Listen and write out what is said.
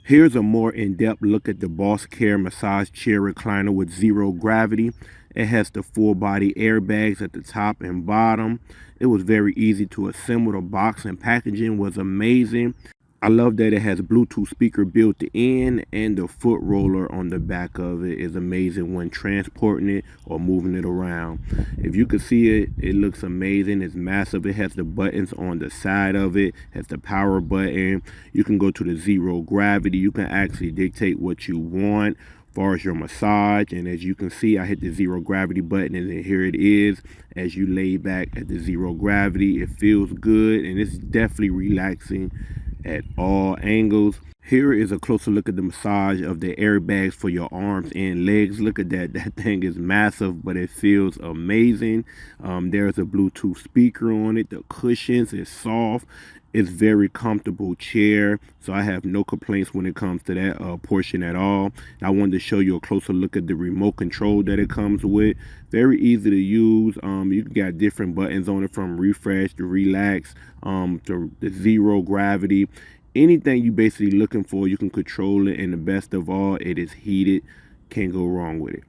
Here's a more in-depth look at the BOSSCARE massage chair recliner with zero gravity. It has the full body airbags at the top and bottom. It was very easy to assemble. The box and packaging was amazing. I love that it has Bluetooth speaker built in, and the foot roller on the back of it is amazing when transporting it or moving it around. If you can see it, it looks amazing. It's massive. It has the buttons on the side of it, has the power button. You can go to the zero gravity. You can actually dictate what you want as far as your massage. And as you can see, I hit the zero gravity button, and then here it is. As you lay back at the zero gravity, it feels good, and it's definitely relaxing at all angles. Here is a closer look at the massage of the airbags for your arms and legs. Look at that. That thing is massive, but it feels amazing. There's a Bluetooth speaker on it. The cushions is soft. It's very comfortable chair, so I have no complaints when it comes to that portion at all. I wanted to show you a closer look at the remote control that it comes with. Very easy to use. You got different buttons on it, from refresh to relax, to the zero gravity. Anything you basically looking for, you can control it, and the best of all, it is heated. Can't go wrong with it.